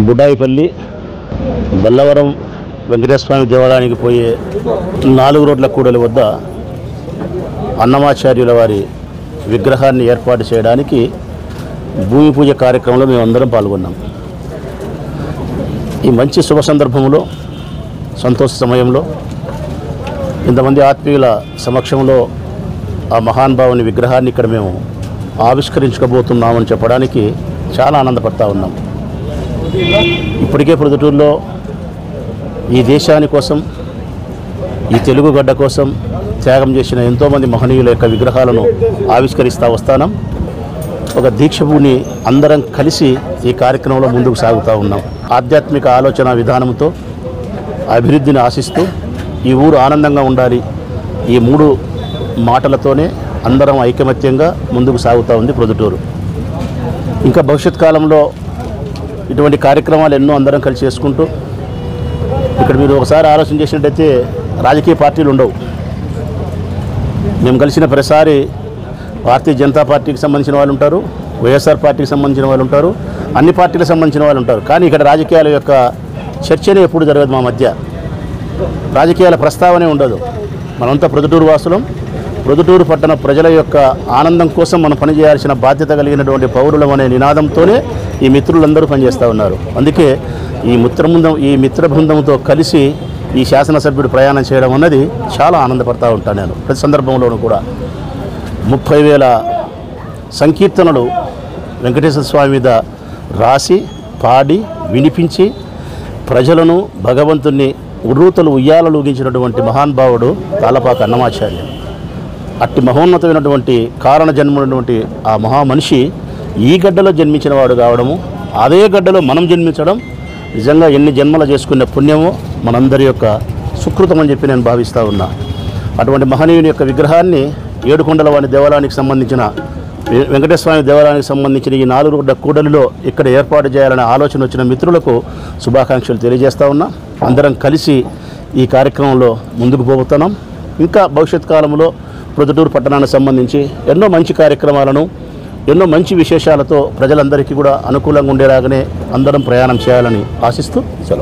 బుడాయిపల్లి బల్లవరం వెంకటేశ్వర స్వామి దేవాలయానికి పోయే 4 రోడ్ల కూడలి వద్ద అన్నమాచార్యుల వారి విగ్రహాన్ని ఏర్పాటు చేయడానికి భూమి పూజ కార్యక్రమంలో మేమందరం పాల్గొన్నాం. ఈ మంచి శుభ సందర్భంలో, సంతోష సమయంలో ఇంతమంది ఆత్మీయుల సమక్షంలో ఆ మహానుభావుని విగ్రహాన్ని ఇక్కడ మేము ఆవిష్కరించుకోబోతున్నామని చెప్పడానికి చాలా ఆనందపడతా ఉన్నాం. ఇప్పటికే ప్రొద్దుటూరులో ఈ దేశాని కోసం, ఈ తెలుగు గడ్డ కోసం త్యాగం చేసిన ఎంతోమంది మహనీయుల యొక్క విగ్రహాలను ఆవిష్కరిస్తూ వస్తాం. ఒక దీక్షభూని అందరం కలిసి ఈ కార్యక్రమంలో ముందుకు సాగుతూ ఉన్నాం. ఆధ్యాత్మిక ఆలోచన విధానంతో అభివృద్ధిని ఆశిస్తూ ఈ ఊరు ఆనందంగా ఉండాలి, ఈ 3 మాటలతోనే అందరం ఐకమత్యంగా ముందుకు సాగుతూ ఉంది ప్రొద్దుటూరు. ఇంకా భవిష్యత్ కాలంలో ఇటువంటి కార్యక్రమాలు ఎన్నో అందరం కలిసి చేసుకుంటూ, ఇక్కడ మీరు ఒకసారి ఆలోచన చేసినట్టయితే రాజకీయ పార్టీలు ఉండవు. మేము కలిసిన ప్రతిసారి భారతీయ జనతా పార్టీకి సంబంధించిన వాళ్ళు ఉంటారు, వైఎస్ఆర్ పార్టీకి సంబంధించిన వాళ్ళు ఉంటారు, అన్ని పార్టీలకు సంబంధించిన వాళ్ళు ఉంటారు. కానీ ఇక్కడ రాజకీయాల యొక్క చర్చనే ఎప్పుడు జరగదు. మా మధ్య రాజకీయాల ప్రస్తావనే ఉండదు. మనంతా ప్రొద్దుటూరు వాసులం. ప్రొద్దుటూరు పట్టణ ప్రజల యొక్క ఆనందం కోసం మనం పనిచేయాల్సిన బాధ్యత కలిగినటువంటి పౌరులం అనే నినాదంతోనే ఈ మిత్రులందరూ పనిచేస్తూ ఉన్నారు. అందుకే ఈ మిత్ర బృందంతో కలిసి ఈ శాసనసభ్యుడు ప్రయాణం చేయడం అన్నది చాలా ఆనందపడతా ఉంటాను నేను. ప్రతి సందర్భంలోనూ కూడా 30,000 సంకీర్తనలు వెంకటేశ్వర స్వామి మీద రాసి, పాడి, వినిపించి ప్రజలను భగవంతుణ్ణి ఉర్రూతలు ఉయ్యాలలు ఊగించినటువంటి మహానుభావుడు తాళపాక అన్నమాచార్య. అట్టి మహోన్నతమైనటువంటి కారణ జన్ముడైనటువంటి ఆ మహామనిషి ఈ గడ్డలో జన్మించిన వాడు కావడము, అదే గడ్డలో మనం జన్మించడం నిజంగా ఎన్ని జన్మలు చేసుకునే పుణ్యమో మనందరి యొక్క సుకృతం అని చెప్పి నేను భావిస్తూ ఉన్నా. అటువంటి మహనీయుని యొక్క విగ్రహాన్ని ఏడుకొండల వారి దేవాలయానికి సంబంధించిన, వెంకటేశ్వర స్వామి దేవాలయానికి సంబంధించిన ఈ 4 రోడ్ల కూడలిలో ఇక్కడ ఏర్పాటు చేయాలనే ఆలోచన వచ్చిన మిత్రులకు శుభాకాంక్షలు తెలియజేస్తూ ఉన్నా. అందరం కలిసి ఈ కార్యక్రమంలో ముందుకు పోతున్నాం. ఇంకా భవిష్యత్ కాలంలో ప్రొద్దుటూరు పట్టణానికి సంబంధించి ఎన్నో మంచి కార్యక్రమాలను, ఎన్నో మంచి విశేషాలతో ప్రజలందరికీ కూడా అనుకూలంగా ఉండేలాగానే అందరం ప్రయాణం చేయాలని ఆశిస్తూ సెలవు.